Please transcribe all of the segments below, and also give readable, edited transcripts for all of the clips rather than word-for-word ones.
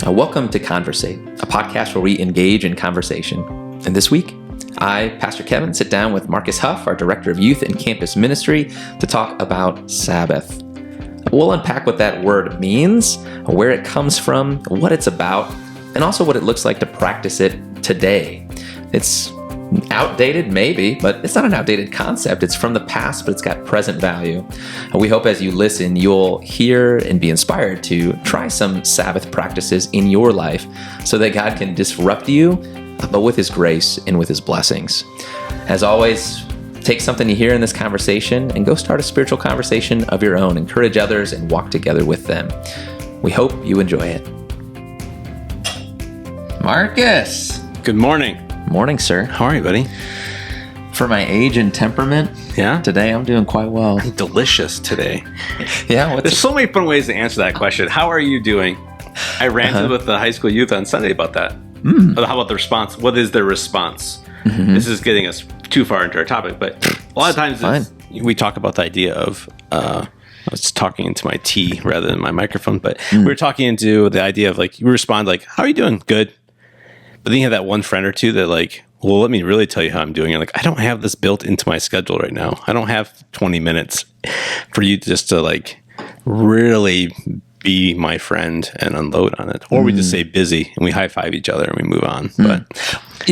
Welcome to Conversate, a podcast where we engage in conversation. And this week, I, Pastor Kevin, sit down with Marcus Huff, our Director of Youth and Campus Ministry, to talk about Sabbath. We'll unpack what that word means, where it comes from, what it's about, and also what it looks like to practice it today. It's outdated, maybe, but it's not an outdated concept. It's from the past, but it's got present value. We hope as you listen, you'll hear and be inspired to try some Sabbath practices in your life so that God can disrupt you, but with His grace and with His blessings. As always, take something you hear in this conversation and go start a spiritual conversation of your own. Encourage others and walk together with them. We hope you enjoy it. Marcus. Good morning. Morning, sir. How are you, buddy? For my age and temperament, today I'm doing quite well. Delicious today. Yeah. There's so many fun ways to answer that question. How are you doing? I ranted with the high school youth on Sunday about that. How about the response? What is their response? This is getting us too far into our topic, but a lot of times we talk about the idea of, I was talking into my tea rather than my microphone, but we were talking into the idea of like, you respond like, how are you doing? Good. But then you have that one friend or two that like, well, let me really tell you how I'm doing. You're like, I don't have this built into my schedule right now. I don't have 20 minutes for you just to like really be my friend and unload on it. Or we just say busy and we high five each other and we move on. But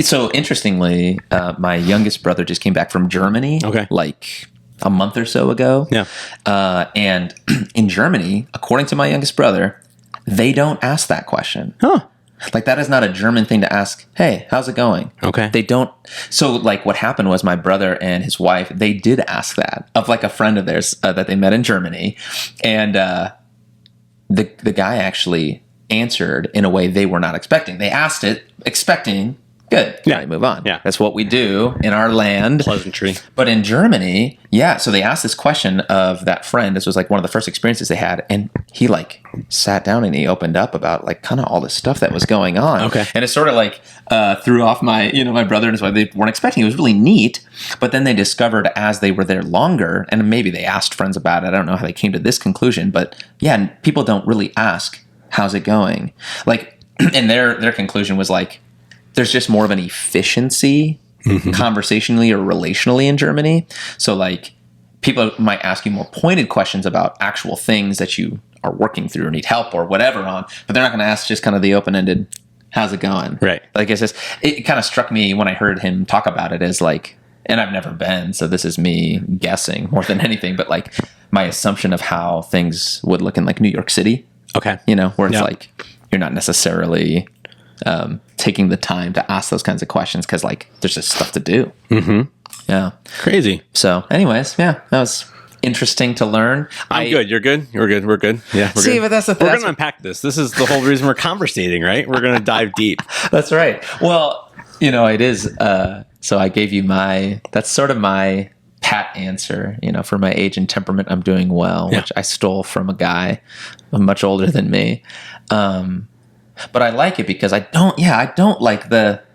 so interestingly, my youngest brother just came back from Germany like a month or so ago. Yeah. And in Germany, according to my youngest brother, they don't ask that question. Huh. Like that is not a German thing to ask, hey, how's it going? Okay. They don't. So like what happened was my brother and his wife, they did ask that of like a friend of theirs that they met in Germany. And the guy actually answered in a way they were not expecting. They asked it expecting, good, right, move on. Yeah. That's what we do in our land. Pleasantry. But in Germany, so they asked this question of that friend. This was like one of the first experiences they had. And he like sat down and he opened up about like kind of all this stuff that was going on. Okay. And it sort of like threw off my brother and his wife. They weren't expecting. It was really neat. But then they discovered as they were there longer, and maybe they asked friends about it. I don't know how they came to this conclusion, but people don't really ask, how's it going? Like, and their conclusion was like, there's just more of an efficiency conversationally or relationally in Germany. So like people might ask you more pointed questions about actual things that you are working through or need help or whatever on, but they're not going to ask just kind of the open-ended, how's it going? Right. Like it kind of struck me when I heard him talk about it as like, and I've never been, so this is me guessing more than anything, but like my assumption of how things would look in like New York City. Okay. Where it's like, you're not necessarily taking the time to ask those kinds of questions because like there's just stuff to do. Yeah. Crazy. So anyways, that was interesting to learn. I'm good. You're good. We're good. Yeah. We're good. But that's the thing. We're going to unpack this. This is the whole reason we're conversating, right? We're going to dive deep. That's right. Well, it is. So I gave you that's sort of my pat answer, for my age and temperament, I'm doing well, which I stole from a guy much older than me. But I like it because I don't like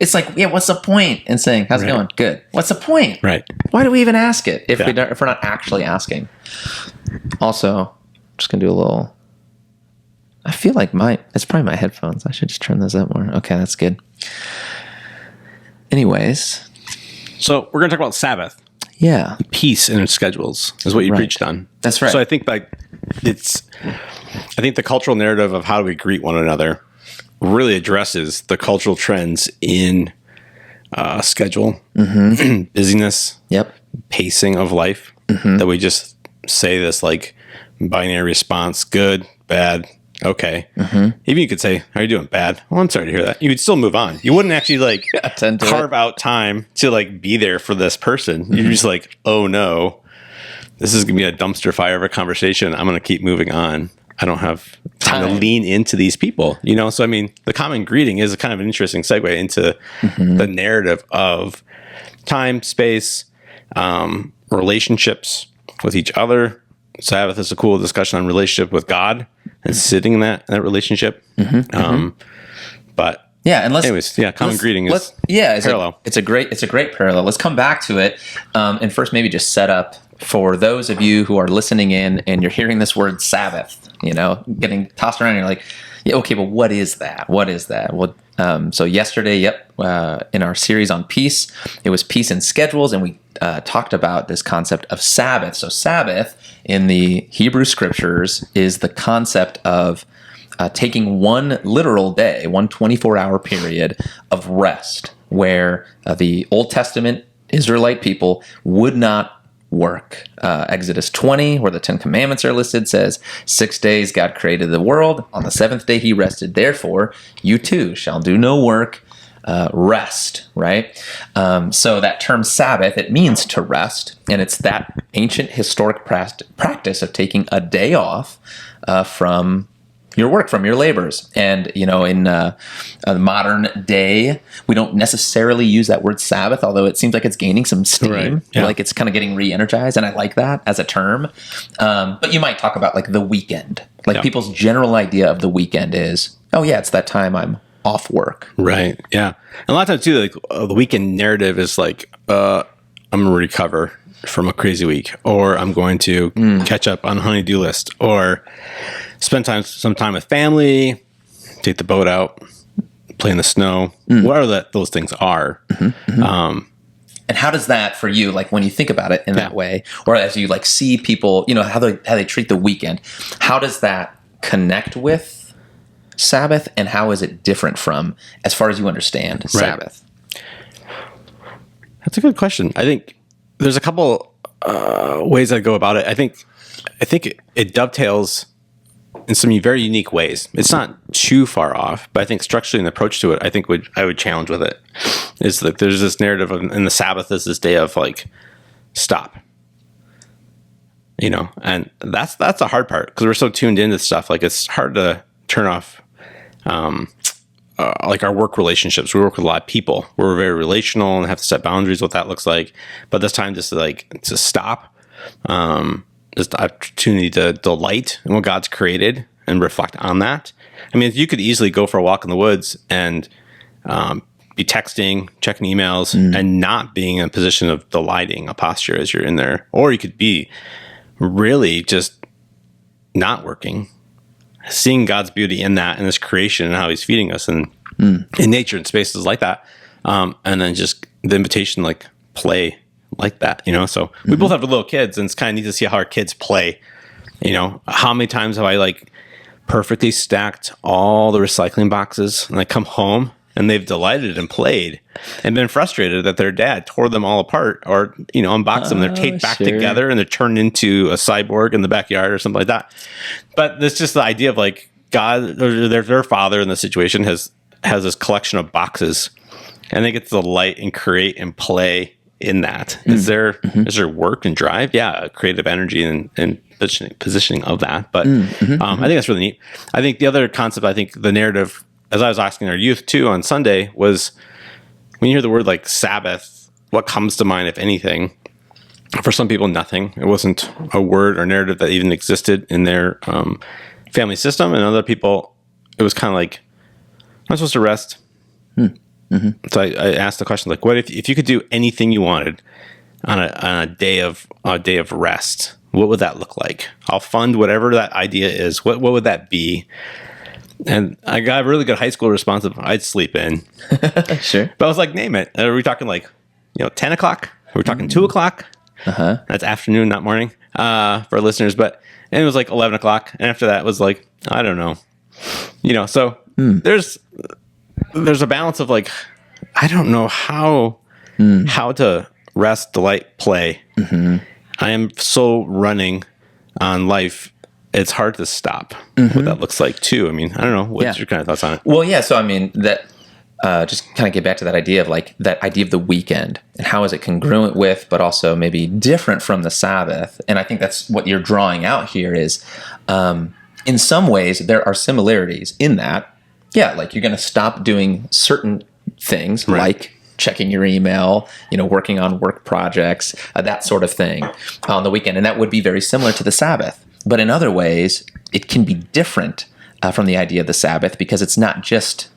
it's like, what's the point in saying, how's it going? Good. What's the point? Right. Why do we even ask it if we're not actually asking? Also, just going to do a little, I feel like it's probably my headphones. I should just turn those up more. Okay, that's good. Anyways. So we're going to talk about Sabbath. Yeah. Peace in its schedules is what you preached on. That's right. So I think I think the cultural narrative of how do we greet one another really addresses the cultural trends in schedule, busyness, pacing of life, that we just say this like binary response, good, bad, okay. Even you could say, how are you doing? Bad. Well, I'm sorry to hear that. You would still move on. You wouldn't actually like carve out time to like be there for this person. You're just like, oh no, this is going to be a dumpster fire of a conversation. I'm going to keep moving on. I don't have time to lean into these people, So, I mean, the common greeting is a kind of an interesting segue into the narrative of time, space, relationships with each other. Sabbath is a cool discussion on relationship with God and sitting in that relationship. But common greeting is parallel. It's a great parallel. Let's come back to it, and first maybe just set up for those of you who are listening in and you're hearing this word Sabbath, getting tossed around. And you're like, Yeah. Okay. But what is that? What is that? Well, so yesterday, in our series on peace, it was peace and schedules, and we talked about this concept of Sabbath. So Sabbath in the Hebrew scriptures is the concept of taking one literal day, one 24-hour period of rest, where the Old Testament Israelite people would not work. Exodus 20, where the Ten Commandments are listed, says, 6 days God created the world. On the seventh day he rested. Therefore, you too shall do no work. Rest, right? So that term Sabbath, it means to rest. And it's that ancient historic practice of taking a day off from your work, from your labors. And, in a modern day, we don't necessarily use that word Sabbath, although it seems like it's gaining some steam. Right. Yeah. Like it's kind of getting re-energized, and I like that as a term. But you might talk about like the weekend. Like people's general idea of the weekend is, oh yeah, it's that time I'm off work. Right. Yeah. And a lot of times too, like the weekend narrative is like, I'm going to recover from a crazy week, or I'm going to catch up on a honey-do list, or spend some time with family, take the boat out, play in the snow, whatever those things are. And how does that for you, like when you think about it in that way, or as you like see people, how they treat the weekend, how does that connect with Sabbath, and how is it different from, as far as you understand, Sabbath? That's a good question. I think there's a couple ways I go about it. I think it dovetails in some very unique ways. It's not too far off, but I think structurally an approach to it, I think I would challenge with it. Is that there's this narrative in the Sabbath is this day of like stop. And that's the hard part, because we're so tuned into stuff. Like it's hard to turn off like our work relationships. We work with a lot of people. We're very relational and have to set boundaries, what that looks like. But this time just to stop, just the opportunity to delight in what God's created and reflect on that. I mean, you could easily go for a walk in the woods and be texting, checking emails, and not being in a position of delighting, a posture as you're in there. Or you could be really just not working, seeing God's beauty in that, in this creation, and how he's feeding us in nature and spaces like that. And then just the invitation, like play like that, so we both have little kids, and it's kind of neat to see how our kids play. How many times have I like perfectly stacked all the recycling boxes, and I come home and they've delighted and played and been frustrated that their dad tore them all apart, or, unboxed them. They're taped back together and they're turned into a cyborg in the backyard or something like that. But it's just the idea of like God, or their father in the situation has this collection of boxes, and they get to delight and create and play in that. Is there work and drive? Yeah. Creative energy and positioning of that. But I think that's really neat. I think the other concept, the narrative, as I was asking our youth too on Sunday, was when you hear the word like Sabbath, what comes to mind, if anything? For some people, nothing. It wasn't a word or narrative that even existed in their family system. And other people, it was kind of like, I'm supposed to rest. So I asked the question, like, what if you could do anything you wanted on a day of rest? What would that look like? I'll fund whatever that idea is. What would that be? And I got a really good high school response of, I'd sleep in. Sure. But I was like, name it. Are we talking like 10 o'clock? Are we talking 2 o'clock? That's afternoon, not morning, for our listeners. But and it was like 11 o'clock, and after that was like, I don't know. So there's a balance of like, I don't know how to rest, delight, play. I am so running on life. It's hard to stop. What that looks like too. I mean, I don't know. What's your kind of thoughts on it? Well, yeah. So I mean, that just kind of get back to that idea of like that idea of the weekend, and how is it congruent with, but also maybe different from the Sabbath. And I think that's what you're drawing out here is, in some ways there are similarities in that. Yeah, like you're going to stop doing certain things, like checking your email, working on work projects, that sort of thing on the weekend. And that would be very similar to the Sabbath. But in other ways, it can be different from the idea of the Sabbath, because it's not just,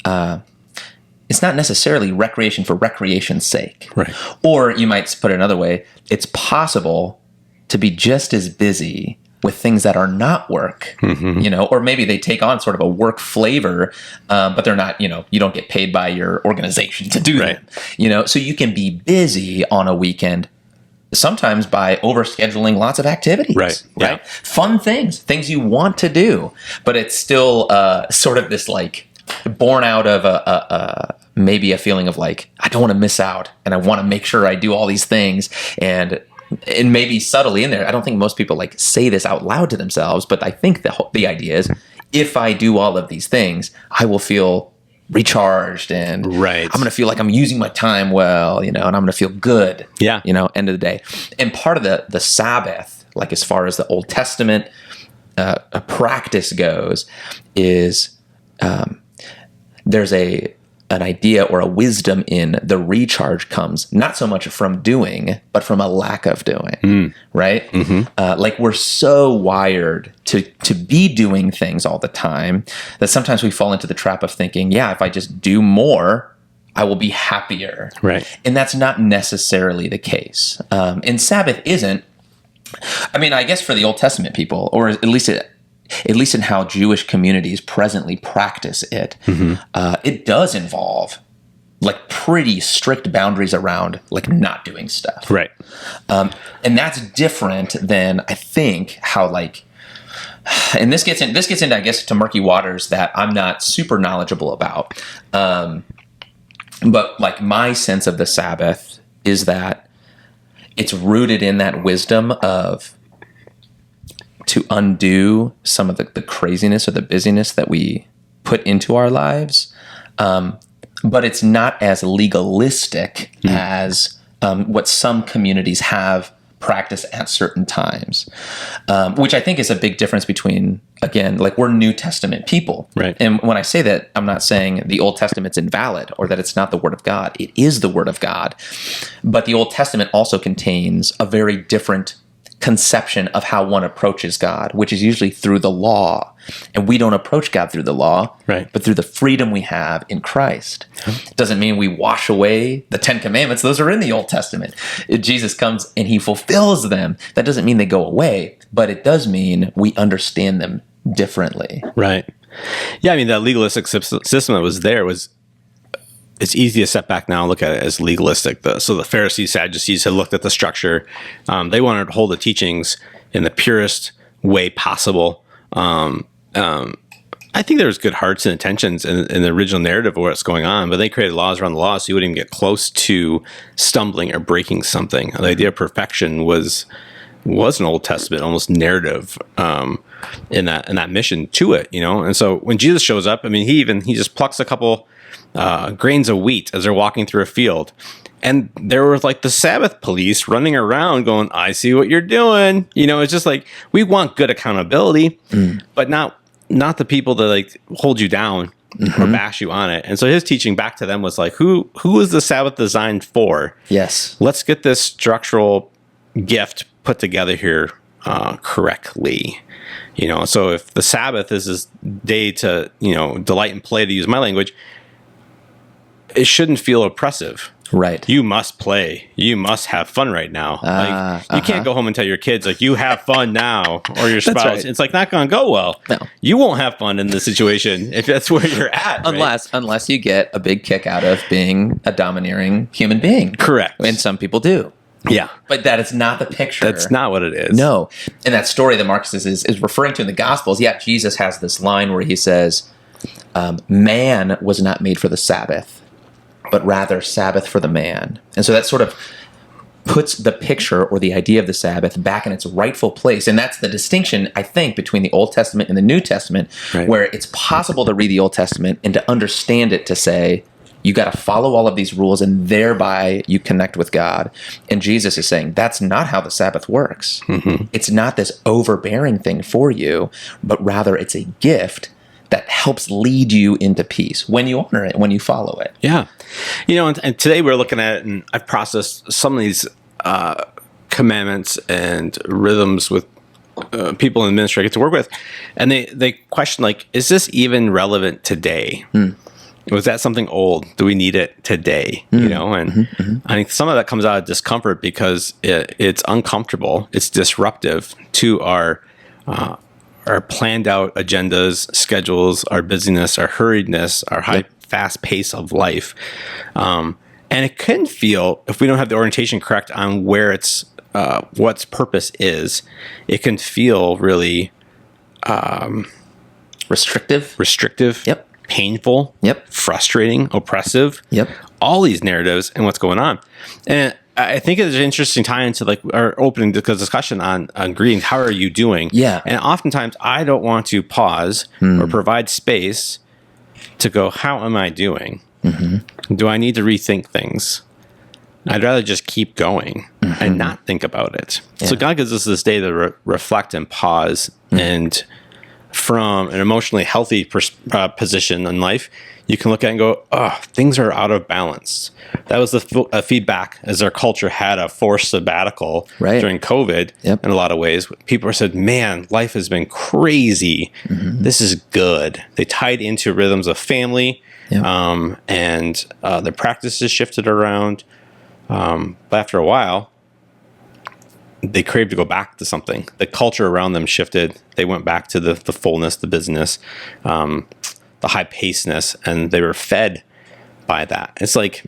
it's not necessarily recreation for recreation's sake. Right. Or you might put it another way, it's possible to be just as busy with things that are not work, or maybe they take on sort of a work flavor, but they're not, you don't get paid by your organization to do them, so you can be busy on a weekend, sometimes by overscheduling lots of activities, right? Yeah. Fun things you want to do, but it's still sort of this like born out of maybe a feeling of like, I don't want to miss out and I want to make sure I do all these things, and maybe subtly in there, I don't think most people like say this out loud to themselves, but I think the idea is, if I do all of these things, I will feel recharged, and I'm going to feel like I'm using my time well, and I'm going to feel good. Yeah. End of the day. And part of the Sabbath, like as far as the Old Testament a practice goes, is there's an idea or a wisdom in the recharge comes not so much from doing, but from a lack of doing, right? Like we're so wired to be doing things all the time that sometimes we fall into the trap of thinking, if I just do more, I will be happier. Right. And that's not necessarily the case. And Sabbath isn't, I guess for the Old Testament people, or at least in how Jewish communities presently practice it, it does involve like pretty strict boundaries around like not doing stuff. Right. And that's different than, I think, how like, and this gets into, I guess, to murky waters that I'm not super knowledgeable about. But like my sense of the Sabbath is that it's rooted in that wisdom of to undo some of the craziness or the busyness that we put into our lives. But it's not as legalistic as what some communities have practiced at certain times, which I think is a big difference between, again, like we're New Testament people. Right. And when I say that, I'm not saying the Old Testament's invalid or that it's not the Word of God. It is the Word of God. But the Old Testament also contains a very different conception of how one approaches God, which is usually through the law. And we don't approach God through the law, but through the freedom we have in Christ. It doesn't mean we wash away the 10 Commandments. Those are in the Old Testament. Jesus comes and he fulfills them. That doesn't mean they go away, but it does mean we understand them differently. Right. Yeah, that legalistic system that was there it's easy to step back now and look at it as legalistic. So the Pharisees, Sadducees had looked at the structure. They wanted to hold the teachings in the purest way possible. I think there was good hearts and intentions in the original narrative of what's going on, but they created laws around the law so you wouldn't even get close to stumbling or breaking something. The idea of perfection was an Old Testament, almost narrative in that mission to it, And so when Jesus shows up, he just plucks a couple grains of wheat as they're walking through a field. And there were like the Sabbath police running around going, I see what you're doing. It's just like, we want good accountability, but not the people that like hold you down or bash you on it. And so his teaching back to them was like, who is the Sabbath designed for? Yes. Let's get this structural gift put together here correctly. So if the Sabbath is this day to, delight and play, to use my language, it shouldn't feel oppressive. Right. You must play. You must have fun right now. You can't go home and tell your kids, like, you have fun now, or your spouse. Right. It's like not going to go well. No. You won't have fun in this situation if that's where you're at. Unless you get a big kick out of being a domineering human being. Correct. And some people do. Yeah. But that is not the picture. That's not what it is. No. And that story that Marcus is referring to in the Gospels, Jesus has this line where he says, man was not made for the Sabbath, but rather Sabbath for the man. And so that sort of puts the picture or the idea of the Sabbath back in its rightful place. And that's the distinction, I think, between the Old Testament and the New Testament, where it's possible to read the Old Testament and to understand it to say, you got to follow all of these rules and thereby you connect with God. And Jesus is saying that's not how the Sabbath works. It's not this overbearing thing for you, but rather it's a gift that helps lead you into peace when you honor it, when you follow it. Yeah. And today we're looking at it, and I've processed some of these commandments and rhythms with people in ministry I get to work with, and they question, like, is this even relevant today? Was that something old? Do we need it today? And I think some of that comes out of discomfort because it's uncomfortable. It's disruptive to our our planned out agendas, schedules, our busyness, our hurriedness, our fast pace of life. And it can feel, if we don't have the orientation correct on where it's, what's purpose is, it can feel really restrictive. Yep. Painful. Yep. Frustrating, oppressive. Yep. All these narratives and what's going on. And I think it's an interesting tie into like our opening discussion on greetings. How are you doing? Yeah. And oftentimes I don't want to pause or provide space to go, how am I doing? Mm-hmm. Do I need to rethink things? I'd rather just keep going and not think about it. Yeah. So God gives us this day to reflect and pause. And from an emotionally healthy position in life, you can look at it and go, oh, things are out of balance. That was the feedback as our culture had a forced sabbatical during COVID in a lot of ways. People said, man, life has been crazy. Mm-hmm. This is good. They tied into rhythms of family and their practices shifted around. But after a while, they craved to go back to something. The culture around them shifted. They went back to the fullness, the busyness, the high pacedness, and they were fed by that. It's like,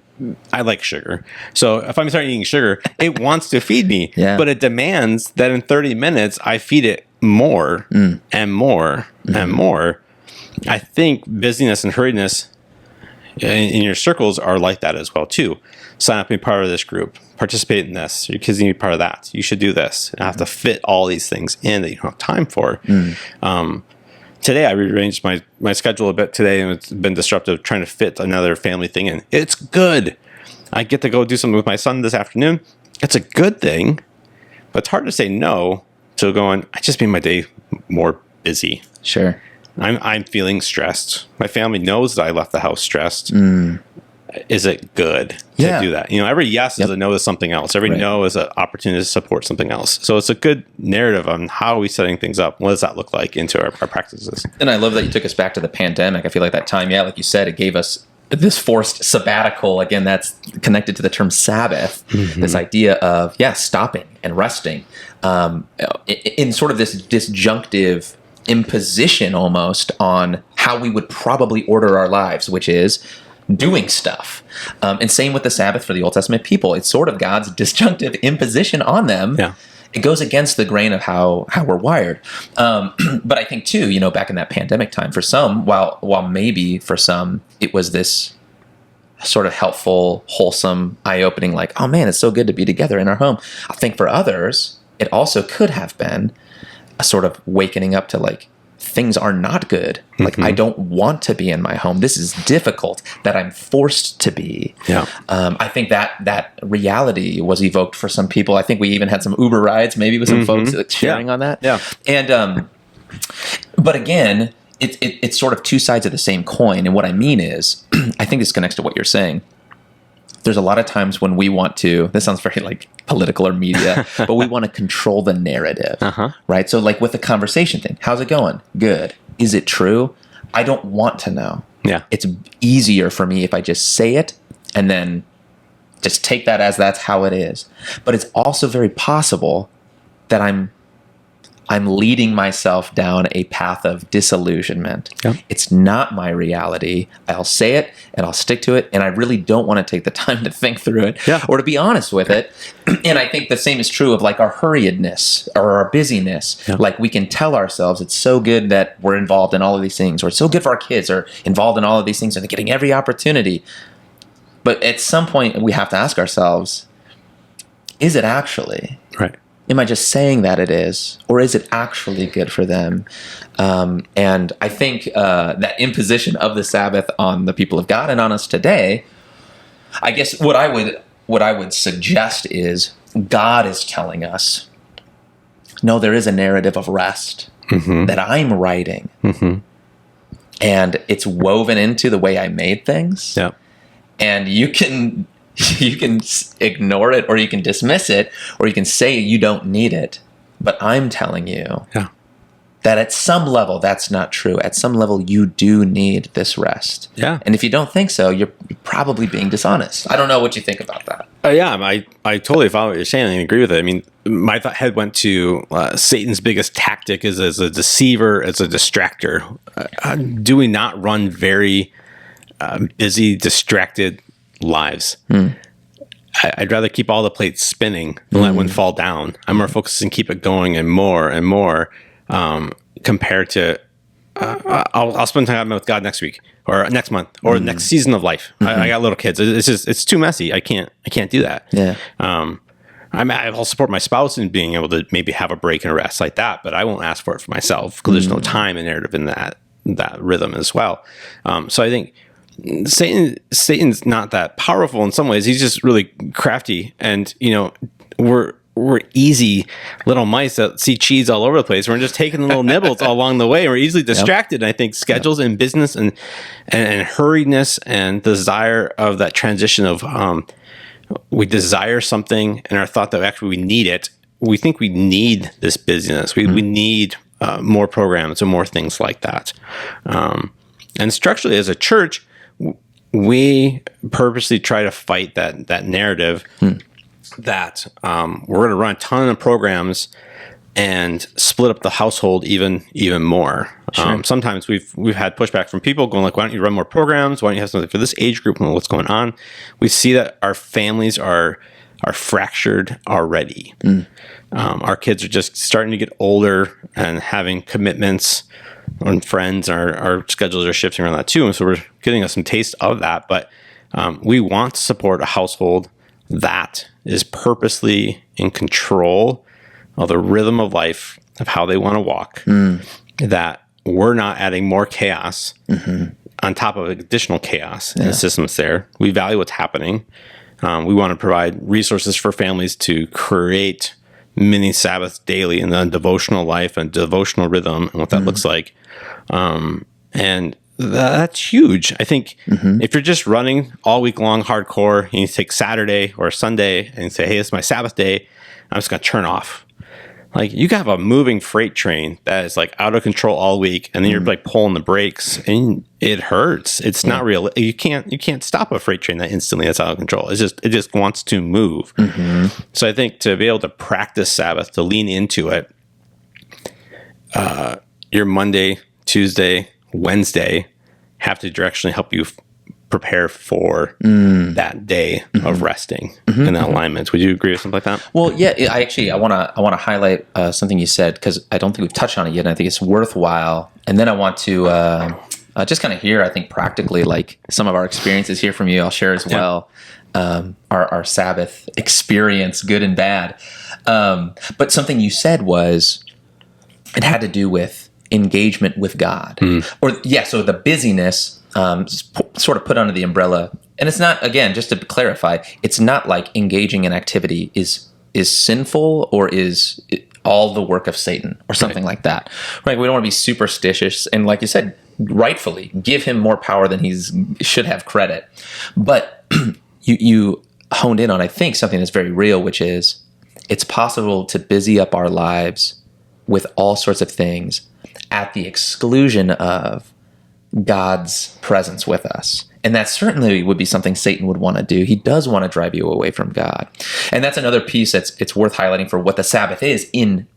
I like sugar. So if I'm starting eating sugar, it wants to feed me, but it demands that in 30 minutes, I feed it more and more and more. I think busyness and hurriedness in your circles are like that as well too. Sign up and be part of this group. Participate in this. Your kids need to be part of that. You should do this. And I have to fit all these things in that you don't have time for. Today, I rearranged my schedule a bit today, and it's been disruptive trying to fit another family thing in. It's good. I get to go do something with my son this afternoon. It's a good thing, but it's hard to say no to going, I just made my day more busy. Sure. I'm feeling stressed. My family knows that I left the house stressed. Is it good to do that? You know, every yes is a no to something else. Every no is an opportunity to support something else. So it's a good narrative on how are we setting things up? What does that look like into our practices? And I love that you took us back to the pandemic. I feel like that time, like you said, it gave us this forced sabbatical. Again, that's connected to the term Sabbath, this idea of, stopping and resting in sort of this disjunctive imposition almost on how we would probably order our lives, which is doing stuff. And same with the Sabbath for the Old Testament people. It's sort of God's disjunctive imposition on them. Yeah. It goes against the grain of how we're wired. But I think too, back in that pandemic time, for some, while maybe for some, it was this sort of helpful, wholesome, eye-opening, like, oh man, it's so good to be together in our home. I think for others, it also could have been a sort of wakening up to like, things are not good. Like, I don't want to be in my home. This is difficult that I'm forced to be. Yeah. I think that reality was evoked for some people. I think we even had some Uber rides, maybe with some folks like sharing on that. Yeah. And, but again, it's sort of two sides of the same coin. And what I mean is, I think this connects to what you're saying. There's a lot of times when we want to, this sounds very like political or media, but we want to control the narrative, right? So like with the conversation thing, how's it going? Good. Is it true? I don't want to know. Yeah. It's easier for me if I just say it and then just take that as that's how it is. But it's also very possible that I'm leading myself down a path of disillusionment. Yeah. It's not my reality. I'll say it and I'll stick to it. And I really don't want to take the time to think through it or to be honest with it. And I think the same is true of like our hurriedness or our busyness. Yeah. Like we can tell ourselves it's so good that we're involved in all of these things, or it's so good for our kids are involved in all of these things and they're getting every opportunity. But at some point we have to ask ourselves, is it actually? Right. Am I just saying that it is, or is it actually good for them? And I think that imposition of the Sabbath on the people of God and on us today, I guess what I would suggest is God is telling us, no, there is a narrative of rest that I'm writing, and it's woven into the way I made things. Yeah. And you can ignore it, or you can dismiss it, or you can say you don't need it. But I'm telling you that at some level, that's not true. At some level, you do need this rest. Yeah. And if you don't think so, you're probably being dishonest. I don't know what you think about that. Yeah, I totally follow what you're saying and agree with it. I mean, my head went to Satan's biggest tactic is as a deceiver, as a distractor. Do we not run very busy, distracted lives? I'd rather keep all the plates spinning than let one fall down. I'm more focused and keep it going and more compared to I'll spend time with God next week or next month or next season of life. I got little kids. It's too messy. I can't do that. Yeah. I'll support my spouse in being able to maybe have a break and a rest like that, but I won't ask for it for myself because there's no time and narrative in that rhythm as well. So I think Satan's not that powerful in some ways. He's just really crafty, and we're easy little mice that see cheese all over the place. We're just taking the little nibbles all along the way. And we're easily distracted. And I think schedules and business and hurriedness and desire of that transition of we desire something and our thought that actually we need it. We think we need this busyness. We need more programs and more things like that. And structurally, as a church, we purposely try to fight that narrative that we're going to run a ton of programs and split up the household even more. Sure. Sometimes we've had pushback from people going like, why don't you run more programs? Why don't you have something for this age group and what's going on? We see that our families are fractured already. Our kids are just starting to get older and having commitments and friends. Our schedules are shifting around that too. And so we're getting us some taste of that. But we want to support a household that is purposely in control of the rhythm of life, of how they want to walk, that we're not adding more chaos on top of additional chaos in the systems there. We value what's happening. We want to provide resources for families to create mini Sabbaths daily in the devotional life and devotional rhythm and what that looks like. And that's huge. I think if you're just running all week long hardcore, you take Saturday or Sunday and say, hey, this is my Sabbath day, I'm just going to turn off. Like, you have a moving freight train that is like out of control all week, and then you're like pulling the brakes and it hurts. It's not real. You can't stop a freight train that instantly that's out of control. It just wants to move. So I think to be able to practice Sabbath, to lean into it, your Monday, Tuesday, Wednesday have to directionally help you prepare for that day of resting and that alignment. Would you agree with something like that? Well, yeah. I want to highlight something you said because I don't think we've touched on it yet, and I think it's worthwhile. And then I want to just kind of hear, I think, practically, like some of our experiences here from you. I'll share as well our Sabbath experience, good and bad. But something you said was it had to do with engagement with God, so the busyness sort of put under the umbrella. And it's not, again, just to clarify, it's not like engaging in activity is sinful or is all the work of Satan or something like that. Right? We don't want to be superstitious and, like you said, rightfully give him more power than he should have credit. But you honed in on, I think, something that's very real, which is it's possible to busy up our lives with all sorts of things at the exclusion of God's presence with us. And that certainly would be something Satan would want to do. He does want to drive you away from God. And that's another piece it's worth highlighting for what the Sabbath is in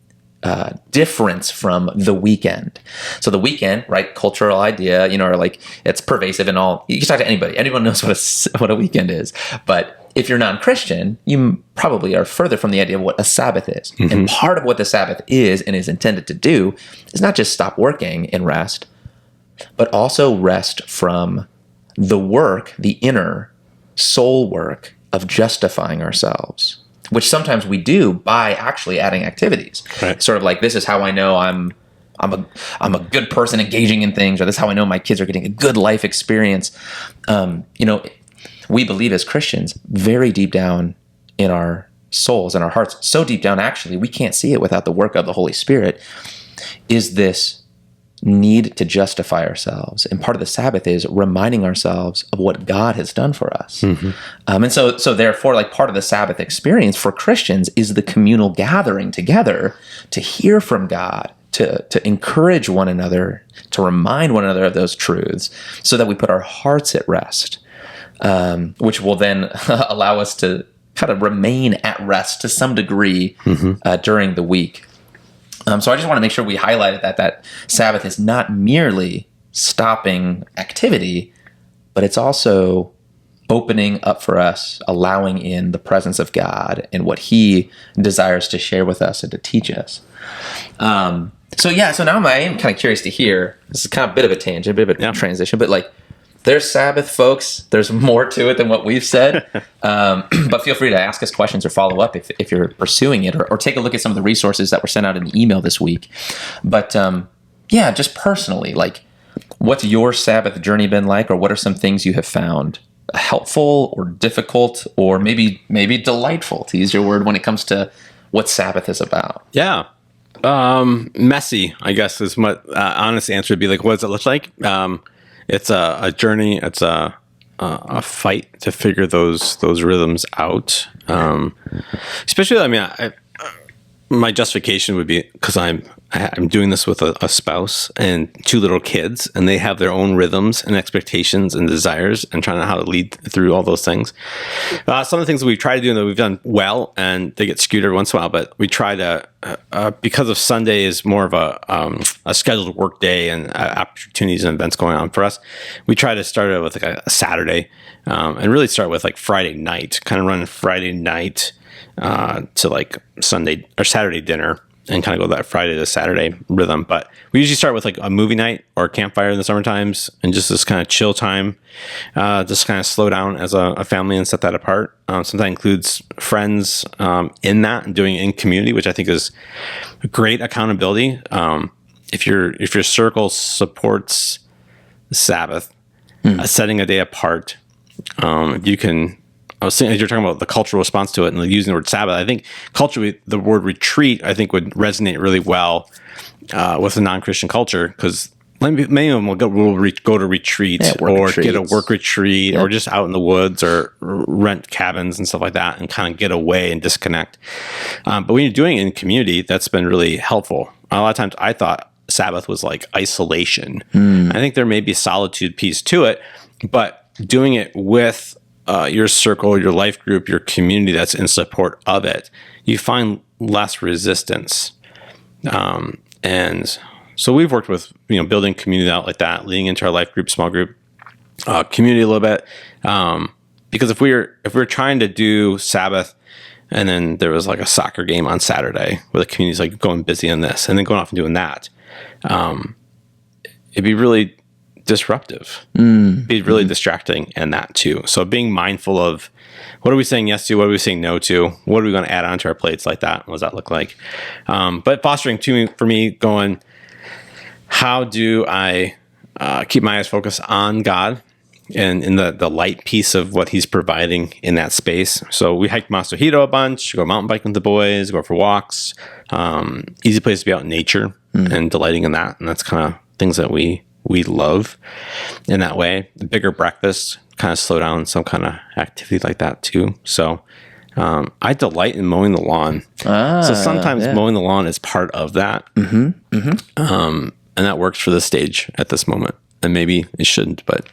difference from the weekend. So the weekend, right, cultural idea, or like it's pervasive in all, you can talk to anybody. Anyone knows what a weekend is. But if you're non-Christian, you probably are further from the idea of what a Sabbath is. And part of what the Sabbath is and is intended to do is not just stop working and rest, but also rest from the work, the inner soul work of justifying ourselves, which sometimes we do by actually adding activities. Right. Sort of like, this is how I know I'm a good person engaging in things, or this is how I know my kids are getting a good life experience. We believe as Christians very deep down in our souls and our hearts, so deep down actually we can't see it without the work of the Holy Spirit, is this need to justify ourselves. And part of the Sabbath is reminding ourselves of what God has done for us. And so therefore, like, part of the Sabbath experience for Christians is the communal gathering together to hear from God, to encourage one another, to remind one another of those truths so that we put our hearts at rest. Which will then allow us to kind of remain at rest to some degree during the week. So I just want to make sure we highlighted that Sabbath is not merely stopping activity, but it's also opening up for us, allowing in the presence of God and what He desires to share with us and to teach us. So now I am kind of curious to hear, this is kind of a bit of a tangent, a bit of a transition, but like, there's Sabbath, folks. There's more to it than what we've said. But feel free to ask us questions or follow up if you're pursuing it, or take a look at some of the resources that were sent out in the email this week. But just personally, like, what's your Sabbath journey been like, or what are some things you have found helpful or difficult or maybe delightful, to use your word, when it comes to what Sabbath is about? Yeah. Messy, I guess, is what honest answer would be. Like, what does it look like? It's a journey. It's a fight to figure those rhythms out. Especially, I mean, my justification would be because I'm doing this with a spouse and 2 little kids, and they have their own rhythms and expectations and desires, and trying to how to lead through all those things. Some of the things that we've tried to do that we've done well, and they get skewed every once in a while, but we try to, because of Sunday is more of a scheduled work day and opportunities and events going on for us, we try to start it with like a Saturday, and really start with like Friday night, kind of run Friday night to like Sunday or Saturday dinner, and kind of go that Friday to Saturday rhythm. But we usually start with like a movie night or a campfire in the summer times, and just this kind of chill time, just kind of slow down as a family and set that apart. Sometimes that includes friends in that, and doing it in community, which I think is great accountability. If your circle supports Sabbath, setting a day apart, you can. I was saying, as you're talking about the cultural response to it and using the word Sabbath, I think culturally the word retreat, I think, would resonate really well with a non-Christian culture, because many of them will go to retreat, or get a work retreat, or just out in the woods, or rent cabins and stuff like that, and kind of get away and disconnect. But when you're doing it in community, that's been really helpful. A lot of times I thought Sabbath was like isolation. I think there may be a solitude piece to it, but doing it with your circle, your life group, your community that's in support of it, you find less resistance. And so we've worked with, building community out like that, leading into our life group, small group, community a little bit. Because if we're trying to do Sabbath, and then there was like a soccer game on Saturday where the community's like going busy on this and then going off and doing that, it'd be really disruptive, be really distracting, and that too. So being mindful of what are we saying yes to, what are we saying no to, what are we going to add onto our plates like that, what does that look like? But fostering for me, going, how do I keep my eyes focused on God and in the light piece of what He's providing in that space? So we hiked Masahito a bunch, go mountain biking with the boys, go for walks, easy place to be out in nature and delighting in that. And that's kind of things that we love in that way. The bigger breakfast, kind of slow down, some kind of activity like that too. So I delight in mowing the lawn. So sometimes mowing the lawn is part of that. And that works for the stage at this moment. And maybe it shouldn't, but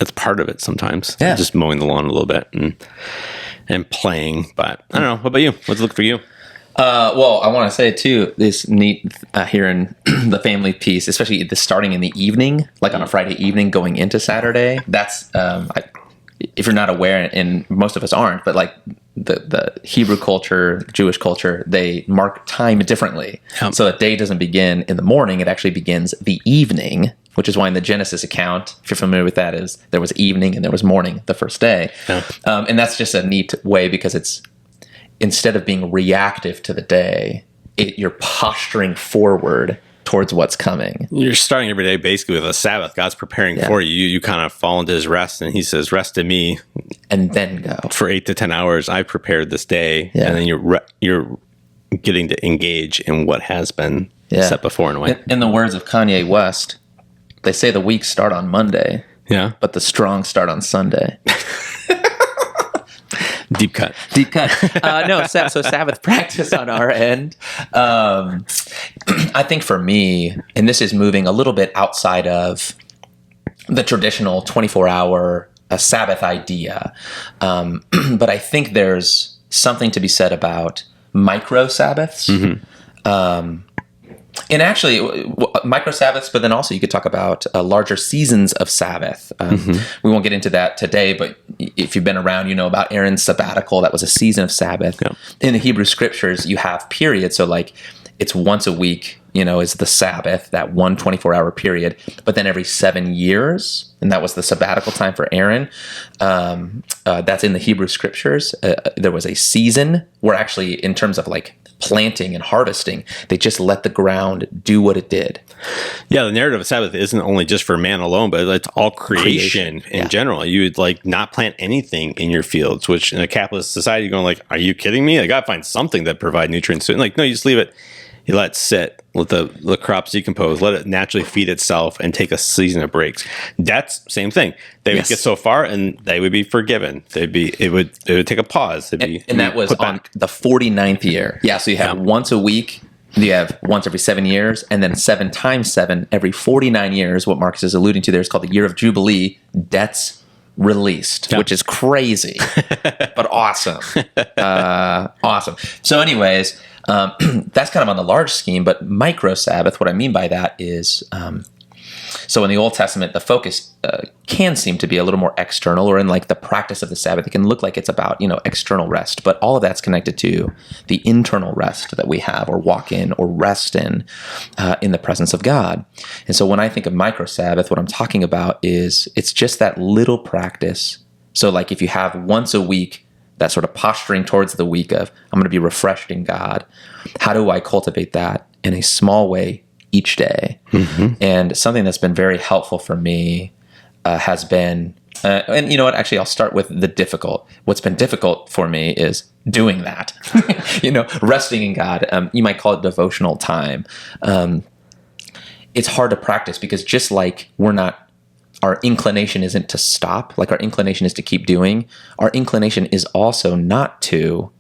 it's part of it sometimes. Yeah. Just mowing the lawn a little bit and playing. But I don't know. What about you? What's it look for you? Well, I want to say too, this neat hearing the family piece, especially the starting in the evening, like on a Friday evening going into Saturday. That's if you're not aware, and most of us aren't, but like the Hebrew culture, Jewish culture, they mark time differently. So the day doesn't begin in the morning; it actually begins the evening. Which is why in the Genesis account, if you're familiar with that, is there was evening and there was morning the first day, and that's just a neat way, because it's, instead of being reactive to the day, you're posturing forward towards what's coming. You're starting every day basically with a Sabbath. God's preparing for you. You kind of fall into His rest, and He says, rest in me. And then go. For 8 to 10 hours, I prepared this day. Yeah. And then you're getting to engage in what has been set before in a way. In the words of Kanye West, they say the weeks start on Monday, but the strong start on Sunday. Deep cut. So Sabbath practice on our end. I think for me, and this is moving a little bit outside of the traditional 24-hour Sabbath idea, but I think there's something to be said about micro Sabbaths. And actually, micro Sabbaths, but then also you could talk about larger seasons of Sabbath. We won't get into that today, but if you've been around, you know about Aaron's sabbatical. That was a season of Sabbath. Yeah. In the Hebrew scriptures, you have periods. So like it's once a week, is the Sabbath, that 1 24-hour period. But then every 7 years, and that was the sabbatical time for Aaron. That's in the Hebrew scriptures. There was a season where actually, in terms of like planting and harvesting, they just let the ground do what it did. Yeah, the narrative of Sabbath isn't only just for man alone, but it's all creation in general. You would like not plant anything in your fields, which in a capitalist society, you're going like, are you kidding me? I got to find something that provide nutrients. And like, no, you just leave it. You let it sit, let the crops decompose, let it naturally feed itself, and take a season of breaks. That's same thing. They would get so far, and they would be forgiven. It would take a pause. And that was on the 49th year. Yeah, so you have once a week. You have once every 7 years, and then 7 times 7 every 49 years. What Marcus is alluding to there is called the year of Jubilee. Debts released, which is crazy, but awesome. Awesome. So anyways, that's kind of on the large scheme, but micro Sabbath, what I mean by that is, so in the Old Testament, the focus can seem to be a little more external, or in like the practice of the Sabbath, it can look like it's about, external rest, but all of that's connected to the internal rest that we have, or walk in, or rest in the presence of God. And so when I think of micro Sabbath, what I'm talking about is it's just that little practice. So like if you have once a week, that sort of posturing towards the week of, I'm going to be refreshed in God. How do I cultivate that in a small way each day? And something that's been very helpful for me has been, and you know what, actually I'll start with the difficult. What's been difficult for me is doing that, resting in God. You might call it devotional time. It's hard to practice because just like our inclination isn't to stop, like our inclination is to keep doing, our inclination is also not to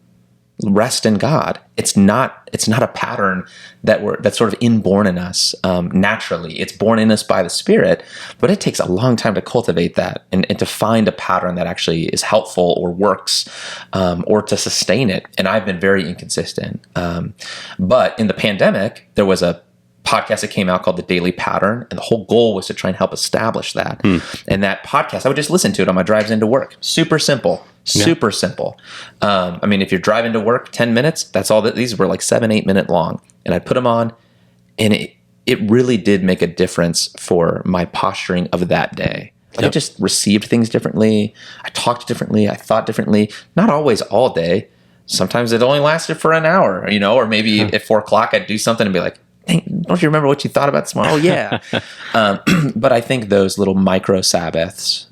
rest in God. It's not a pattern that's sort of inborn in us naturally. It's born in us by the Spirit, but it takes a long time to cultivate that and to find a pattern that actually is helpful or works, or to sustain it. And I've been very inconsistent. But in the pandemic, there was a podcast that came out called The Daily Pattern, and the whole goal was to try and help establish that. And that podcast, I would just listen to it on my drives into work. Super simple. If you're driving to work 10 minutes, that's all these were like 7-8 minute long. And I'd put them on, and it really did make a difference for my posturing of that day. I just received things differently. I talked differently. I thought differently. Not always all day. Sometimes it only lasted for an hour, or maybe at 4:00 I'd do something and be like, hey, don't you remember what you thought about tomorrow? Oh, yeah. But I think those little micro Sabbaths,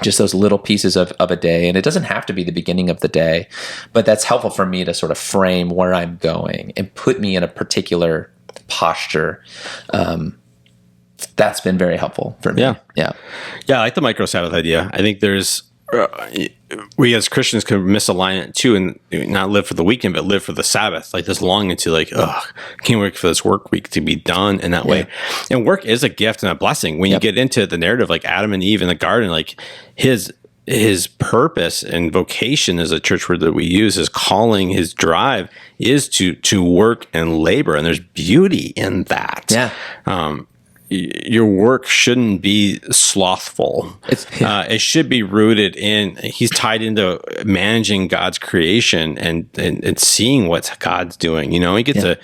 just those little pieces of a day, and it doesn't have to be the beginning of the day, but that's helpful for me to sort of frame where I'm going and put me in a particular posture. That's been very helpful for me. Yeah. I like the micro Sabbath idea. I think there's we as Christians can misalign it too, and not live for the weekend, but live for the Sabbath. Like this longing to I can't wait for this work week to be done in that way. And work is a gift and a blessing. When you get into the narrative, like Adam and Eve in the garden, like his purpose and vocation as a church word that we use, his calling, his drive is to work and labor. And there's beauty in that. Yeah. Your work shouldn't be slothful. It should be rooted in, he's tied into managing God's creation and seeing what God's doing. He gets to,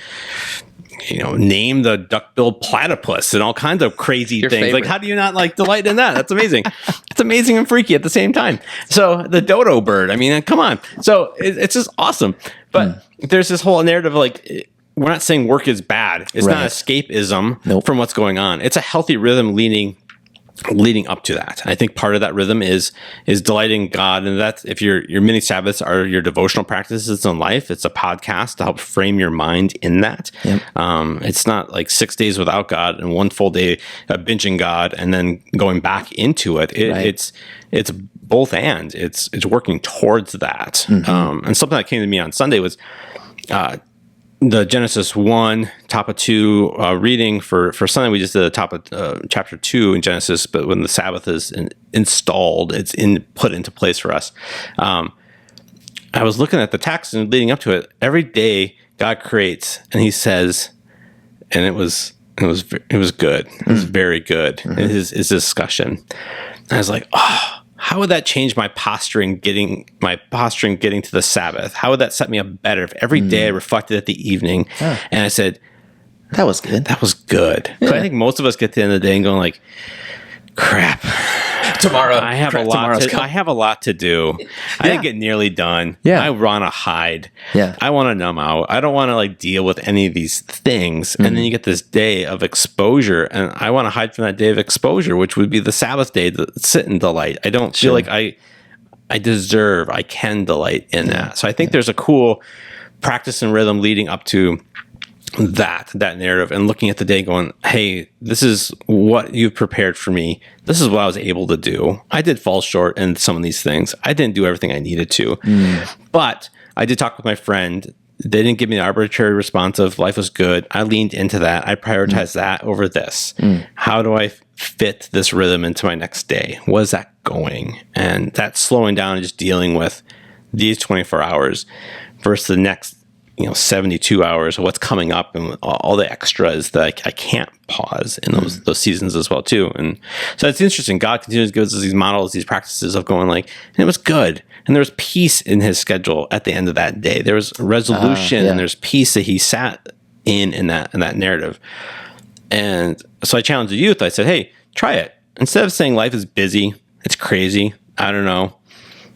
name the duck-billed platypus and all kinds of crazy things. Favorite. Like, how do you not delight in that? That's amazing. It's amazing and freaky at the same time. So the dodo bird, come on. So it's just awesome. But there's this whole narrative of we're not saying work is bad. It's not escapism from what's going on. It's a healthy rhythm leading up to that. I think part of that rhythm is delighting God, and that's if your mini Sabbaths are your devotional practices in life. It's a podcast to help frame your mind in that. Yep. It's not like 6 days without God and one full day binging God and then going back into it. It's both and it's working towards that. And something that came to me on Sunday was the Genesis 1, top of 2 reading for Sunday. We just did the top of chapter 2 in Genesis, but when the Sabbath is installed, it's put into place for us. I was looking at the text and leading up to it. Every day God creates, and He says, and it was good. It was very good. His discussion. And I was like, oh, how would that change my posturing getting to the Sabbath? How would that set me up better if every day I reflected at the evening and I said, that was good. That was good. Yeah. I think most of us get to the end of the day and going like, crap. Tomorrow, I have a lot to do. I didn't get nearly done. Yeah. I want to hide. Yeah. I want to numb out. I don't want to like deal with any of these things. And then you get this day of exposure, and I want to hide from that day of exposure, which would be the Sabbath day to sit and delight. I don't feel like I can delight in that. So I think there's a cool practice and rhythm leading up to that narrative, and looking at the day going, hey, this is what you've prepared for me. This is what I was able to do. I did fall short in some of these things. I didn't do everything I needed to, but I did talk with my friend. They didn't give me an arbitrary response of life was good. I leaned into that. I prioritized that over this. How do I fit this rhythm into my next day? What is that going? And that's slowing down and just dealing with these 24 hours versus the next 72 hours of what's coming up and all the extras that I can't pause in those seasons as well too. And so it's interesting. God continues to give us these models, these practices of going like, and it was good. And there was peace in His schedule at the end of that day. There was resolution and there's peace that He sat in that narrative. And so I challenged the youth. I said, hey, try it. Instead of saying life is busy, it's crazy, I don't know,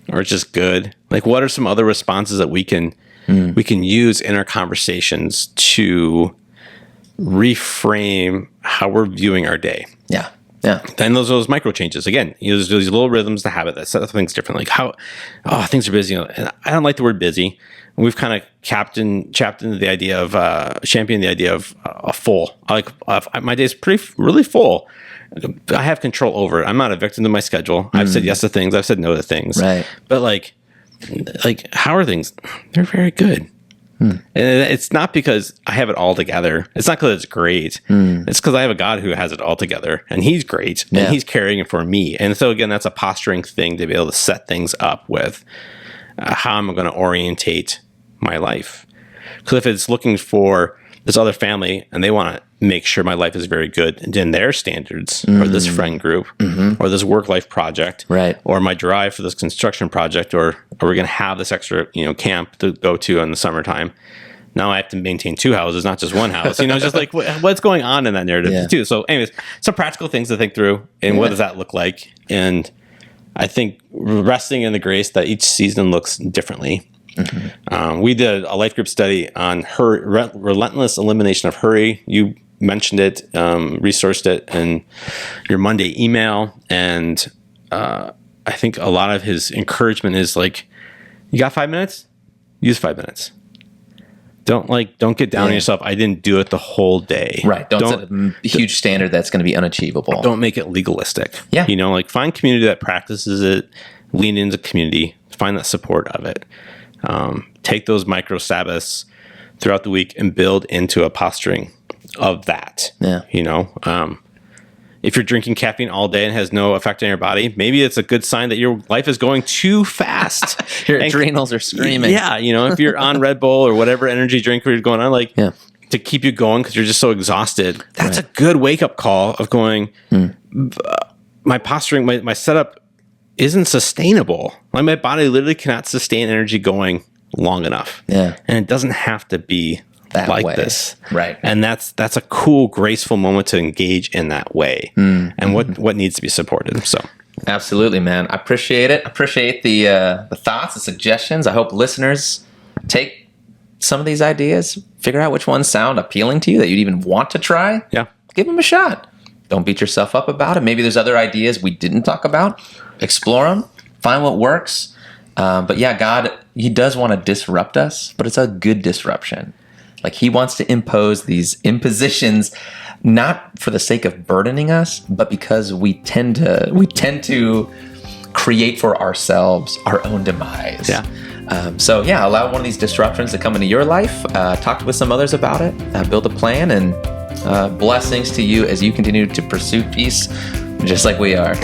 or it's just good. Like, what are some other responses that we can use in our conversations to reframe how we're viewing our day? Yeah. Yeah. Then those micro changes. Again, there's these little rhythms to habit that set things differently. Like things are busy. And I don't like the word busy. We've kind of championed the idea of a full. My day's really full. I have control over it. I'm not a victim to my schedule. I've said yes to things. I've said no to things. Right. But like how are things? They're very good. And it's not because I have it all together. It's not because it's great. It's because I have a God who has it all together, and He's great, and He's carrying it for me. And so again, that's a posturing thing to be able to set things up with how I'm going to orientate my life. Because if it's looking for this other family and they want to make sure my life is very good in their standards, or this friend group, or this work-life project, or my drive for this construction project, or are we going to have this extra camp to go to in the summertime? Now I have to maintain 2 houses, not just one house. Just like what's going on in that narrative too. So anyways, some practical things to think through, and what does that look like? And I think resting in the grace that each season looks differently. We did a life group study on relentless elimination of hurry. You mentioned it, resourced it in your Monday email. And I think a lot of his encouragement is like, you got 5 minutes? Use 5 minutes. Don't get down on yourself. I didn't do it the whole day. Right. Don't set a huge standard that's going to be unachievable. Don't make it legalistic. Yeah. Find community that practices it, lean into community, find that support of it. Take those micro Sabbaths throughout the week and build into a posturing of that. Yeah. If you're drinking caffeine all day and has no effect on your body, maybe it's a good sign that your life is going too fast. Your adrenals are screaming. Yeah. If you're on Red Bull or whatever energy drink you're going on, to keep you going because you're just so exhausted, that's a good wake up call of going, my posturing, my setup isn't sustainable. My body literally cannot sustain energy going long enough. Yeah. And it doesn't have to be that like way. This. Right. And that's a cool, graceful moment to engage in that way. And what needs to be supported. So absolutely, man. I appreciate it. I appreciate the thoughts, the suggestions. I hope listeners take some of these ideas, figure out which ones sound appealing to you that you'd even want to try. Yeah. Give them a shot. Don't beat yourself up about it. Maybe there's other ideas we didn't talk about. Explore them. Find what works. But yeah, God, He does want to disrupt us, but it's a good disruption. Like He wants to impose these impositions, not for the sake of burdening us, but because we tend to create for ourselves our own demise. Yeah. Allow one of these disruptions to come into your life. Talk with some others about it. Build a plan, and blessings to you as you continue to pursue peace, just like we are.